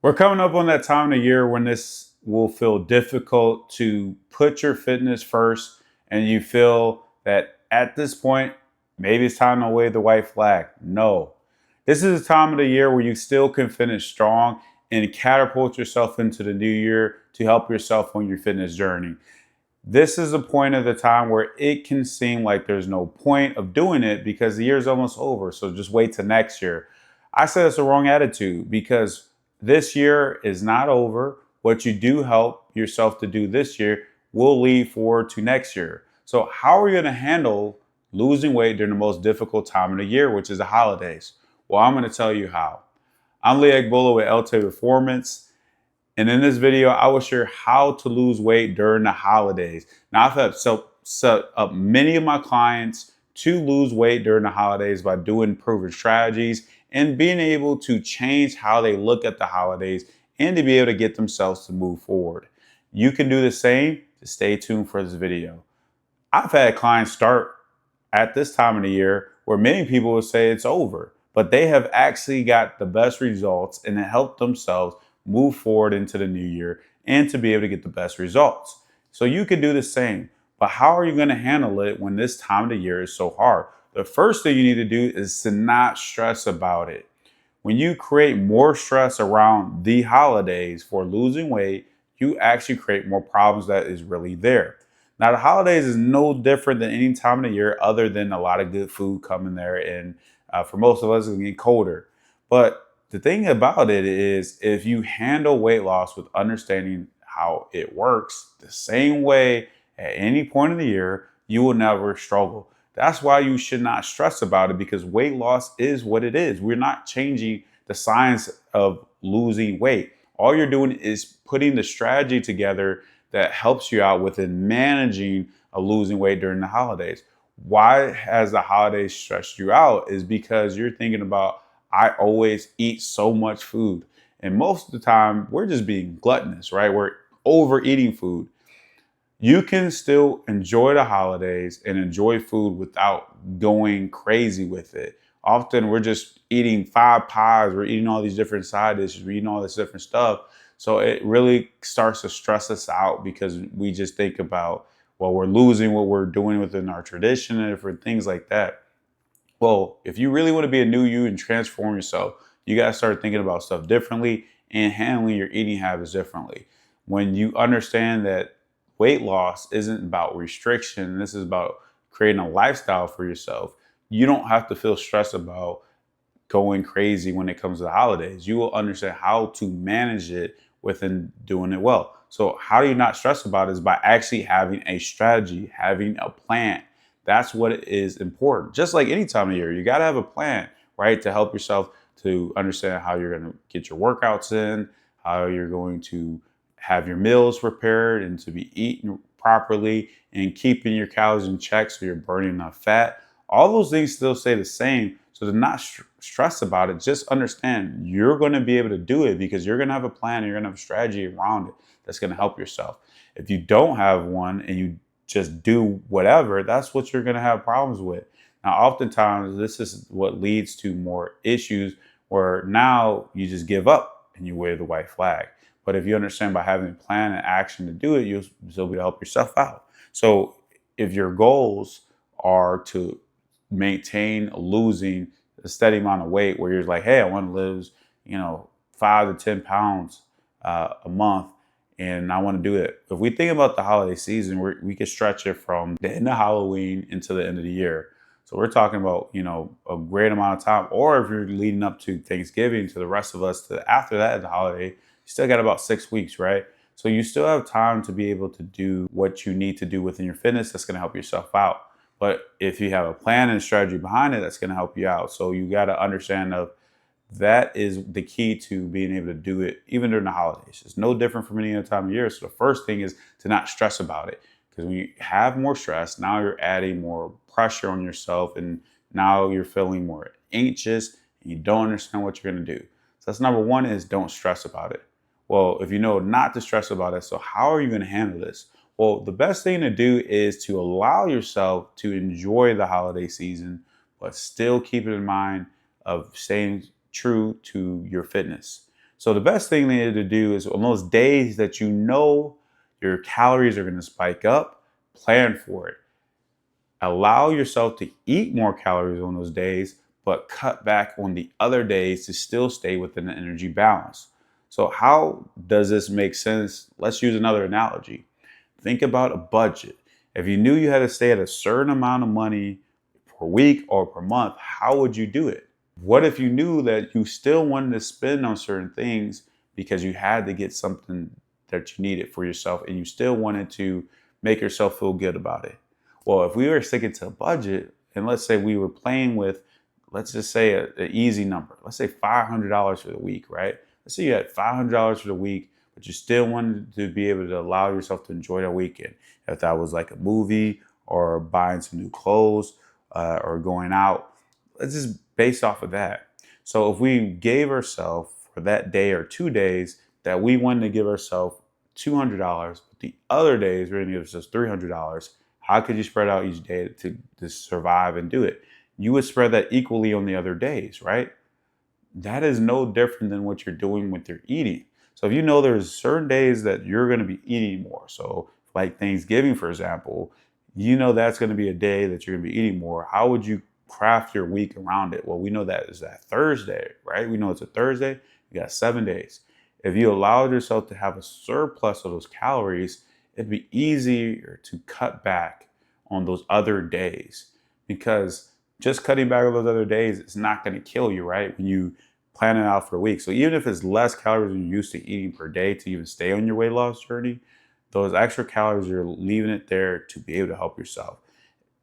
We're coming up on that time of the year when this will feel difficult to put your fitness first, and you feel that at this point, maybe it's time to wave the white flag. No. This is a time of the year where you still can finish strong and catapult yourself into the new year to help yourself on your fitness journey. This is a point of the time where it can seem like there's no point of doing it because the year's almost over. So just wait till next year. I said it's the wrong attitude because this year is not over. What you do help yourself to do this year will lead forward to next year. So, how are you going to handle losing weight during the most difficult time of the year, which is the holidays? Well, I'm going to tell you how. I'm Lee Agbohlah with LTAPerformance. And in this video, I will share how to lose weight during the holidays. Now, I've had set up many of my clients to lose weight during the holidays by doing proven strategies and being able to change how they look at the holidays and to be able to get themselves to move forward. You can do the same. Just stay tuned for this video. I've had clients start at this time of the year where many people would say it's over, but they have actually got the best results and it helped themselves move forward into the new year and to be able to get the best results. So you can do the same, but how are you going to handle it when this time of the year is so hard? The first thing you need to do is to not stress about it. When you create more stress around the holidays for losing weight, you actually create more problems that is really there. Now, the holidays is no different than any time of the year other than a lot of good food coming there. And for most of us, it's going to get colder. But the thing about it is, if you handle weight loss with understanding how it works the same way at any point of the year, you will never struggle. That's why you should not stress about it because weight loss is what it is. We're not changing the science of losing weight. All you're doing is putting the strategy together that helps you out within managing losing weight during the holidays. Why has the holidays stressed you out is because you're thinking about, I always eat so much food. And most of the time, we're just being gluttonous, right? We're overeating food. You can still enjoy the holidays and enjoy food without going crazy with it. Often we're just eating 5 pies, we're eating all these different side dishes, we're eating all this different stuff. So it really starts to stress us out because we just think about, well, we're losing what we're doing within our tradition and different things like that. Well, if you really want to be a new you and transform yourself, you got to start thinking about stuff differently and handling your eating habits differently. When you understand that weight loss isn't about restriction, this is about creating a lifestyle for yourself, you don't have to feel stressed about going crazy when it comes to the holidays. You will understand how to manage it within doing it well. So, how do you not stress about it is by actually having a strategy, having a plan. That's what is important. Just like any time of year, you got to have a plan, right? To help yourself to understand how you're going to get your workouts in, how you're going to have your meals prepared and to be eaten properly and keeping your calories in check so you're burning enough fat. All those things still stay the same. So to not stress about it, just understand you're going to be able to do it because you're going to have a plan and you're going to have a strategy around it that's going to help yourself. If you don't have one and you just do whatever, that's what you're going to have problems with. Now, oftentimes, this is what leads to more issues where now you just give up and you wave the white flag. But if you understand by having a plan and action to do it, you'll still be able to help yourself out. So if your goals are to maintain losing a steady amount of weight where you're like, hey, I want to lose, 5 to 10 pounds a month and I want to do it. If we think about the holiday season, we can stretch it from the end of Halloween into the end of the year. So we're talking about, a great amount of time. Or if you're leading up to Thanksgiving, to the rest of us, to after that, the holiday, you still got about 6 weeks, right? So you still have time to be able to do what you need to do within your fitness that's going to help yourself out. But if you have a plan and a strategy behind it, that's going to help you out. So you got to understand of that is the key to being able to do it even during the holidays. It's no different from any other time of year. So the first thing is to not stress about it. Because when you have more stress, now you're adding more pressure on yourself and now you're feeling more anxious and you don't understand what you're going to do. So that's number one is don't stress about it. Well, if you know not to stress about it, so how are you going to handle this? Well, the best thing to do is to allow yourself to enjoy the holiday season, but still keep it in mind of staying true to your fitness. So the best thing they need to do is on those days that you know your calories are going to spike up, plan for it. Allow yourself to eat more calories on those days, but cut back on the other days to still stay within the energy balance. So, how does this make sense? Let's use another analogy. Think about a budget. If you knew you had to stay at a certain amount of money per week or per month, how would you do it? What if you knew that you still wanted to spend on certain things because you had to get something that you needed for yourself and you still wanted to make yourself feel good about it? Well, if we were sticking to a budget and let's say we were playing with, let's just say an easy number, let's say $500 for the week, right? Let's say you had $500 for the week, but you still wanted to be able to allow yourself to enjoy the weekend. If that was like a movie or buying some new clothes or going out, let's just based off of that. So if we gave ourselves for that day or 2 days that we wanted to give ourselves $200, but the other days we're going to give ourselves $300, how could you spread out each day to survive and do it? You would spread that equally on the other days, right? That is no different than what you're doing with your eating. So if you know there's certain days that you're going to be eating more, so like Thanksgiving, for example, you know that's going to be a day that you're going to be eating more. How would you craft your week around it? Well, we know that is that Thursday, right? We know it's a Thursday. You got 7 days. If you allowed yourself to have a surplus of those calories, it'd be easier to cut back on those other days because just cutting back on those other days is not going to kill you, right? When you plan it out for a week. So even if it's less calories than you're used to eating per day to even stay on your weight loss journey, those extra calories, you're leaving it there to be able to help yourself.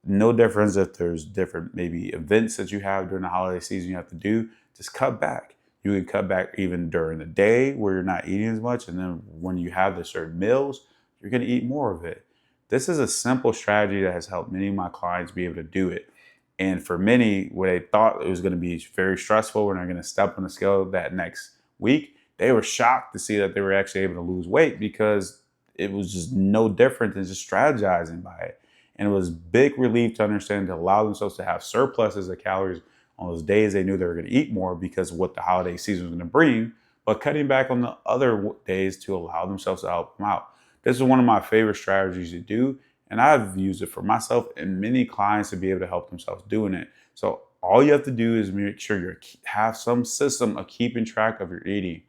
No difference if there's different maybe events that you have during the holiday season you have to do, just cut back. You can cut back even during the day where you're not eating as much. And then when you have the certain meals, you're going to eat more of it. This is a simple strategy that has helped many of my clients be able to do it. And for many, where they thought it was going to be very stressful when they're going to step on the scale that next week, they were shocked to see that they were actually able to lose weight because it was just no different than just strategizing by it. And it was big relief to understand to allow themselves to have surpluses of calories on those days they knew they were going to eat more because of what the holiday season was going to bring, but cutting back on the other days to allow themselves to help them out. This is one of my favorite strategies to do. And I've used it for myself and many clients to be able to help themselves doing it. So all you have to do is make sure you have some system of keeping track of your eating.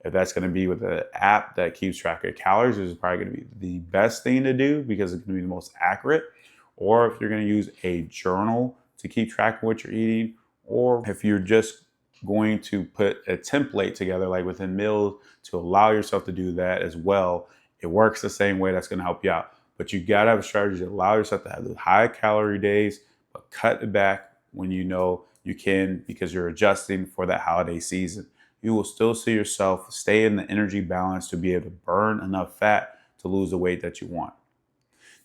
If that's going to be with an app that keeps track of calories, this is probably going to be the best thing to do because it's going to be the most accurate. Or if you're going to use a journal to keep track of what you're eating, or if you're just going to put a template together like within meals to allow yourself to do that as well, it works the same way. That's going to help you out. But you got to have a strategy to allow yourself to have those high calorie days, but cut it back when you know you can because you're adjusting for that holiday season. You will still see yourself stay in the energy balance to be able to burn enough fat to lose the weight that you want.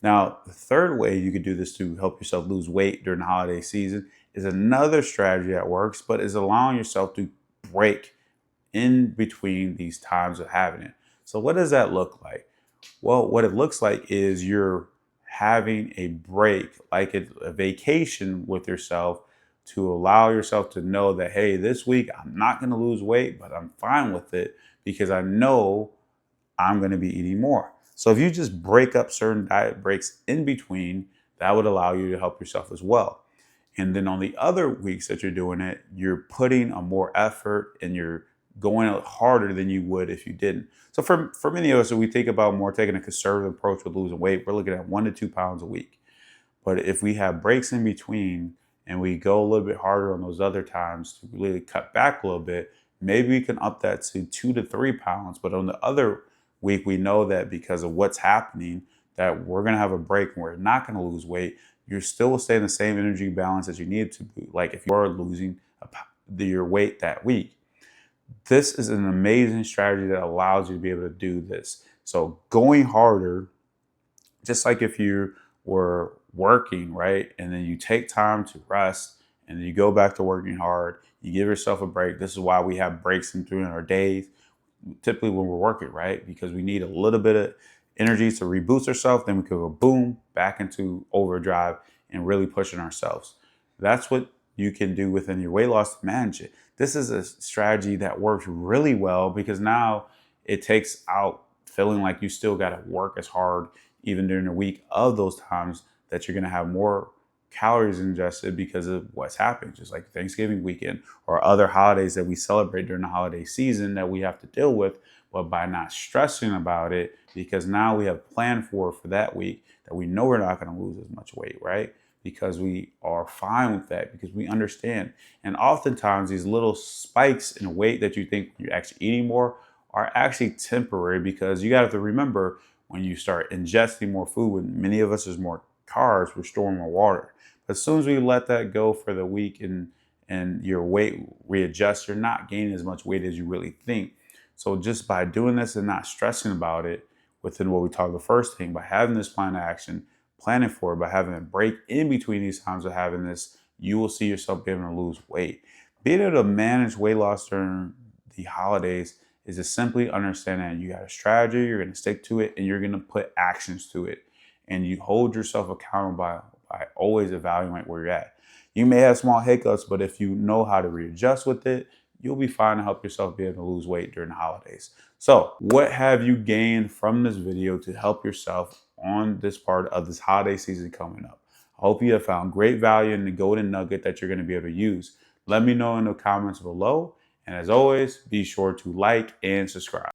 Now, the third way you could do this to help yourself lose weight during the holiday season is another strategy that works, but is allowing yourself to break in between these times of having it. So what does that look like? Well, what it looks like is you're having a break, like a vacation with yourself to allow yourself to know that, hey, this week I'm not going to lose weight, but I'm fine with it because I know I'm going to be eating more. So if you just break up certain diet breaks in between, that would allow you to help yourself as well. And then on the other weeks that you're doing it, you're putting a more effort and you're going out harder than you would if you didn't. So for many of us, if we think about more taking a conservative approach with losing weight, we're looking at 1 to 2 pounds a week. But if we have breaks in between and we go a little bit harder on those other times to really cut back a little bit, maybe we can up that to 2 to 3 pounds. But on the other week, we know that because of what's happening, that we're going to have a break and we're not going to lose weight. You're still staying the same energy balance as you need to be. Like if you're losing your weight that week. This is an amazing strategy that allows you to be able to do this. So going harder, just like if you were working, right? And then you take time to rest and then you go back to working hard, you give yourself a break. This is why we have breaks in between our days, typically when we're working, right? Because we need a little bit of energy to reboost ourselves. Then we could go boom, back into overdrive and really pushing ourselves. That's what you can do within your weight loss to manage it. This is a strategy that works really well because now it takes out feeling like you still got to work as hard even during the week of those times that you're going to have more calories ingested because of what's happening, just like Thanksgiving weekend or other holidays that we celebrate during the holiday season that we have to deal with. But by not stressing about it, because now we have planned for that week that we know we're not going to lose as much weight, right? Because we are fine with that, because we understand. And oftentimes these little spikes in weight that you think you're actually eating more are actually temporary, because you got to remember, when you start ingesting more food, when many of us there's more carbs, we're storing more water. But as soon as we let that go for the week and your weight readjusts, you're not gaining as much weight as you really think. So just by doing this and not stressing about it, within what we talked the first thing, by having this plan of action, planning for it, by having a break in between these times of having this, you will see yourself being able to lose weight. Being able to manage weight loss during the holidays is just simply understanding that you got a strategy, you're going to stick to it, and you're going to put actions to it. And you hold yourself accountable by always evaluating where you're at. You may have small hiccups, but if you know how to readjust with it, you'll be fine to help yourself be able to lose weight during the holidays. So what have you gained from this video to help yourself on this part of this holiday season coming up? I hope you have found great value in the golden nugget that you're going to be able to use. Let me know in the comments below. And as always, be sure to like and subscribe.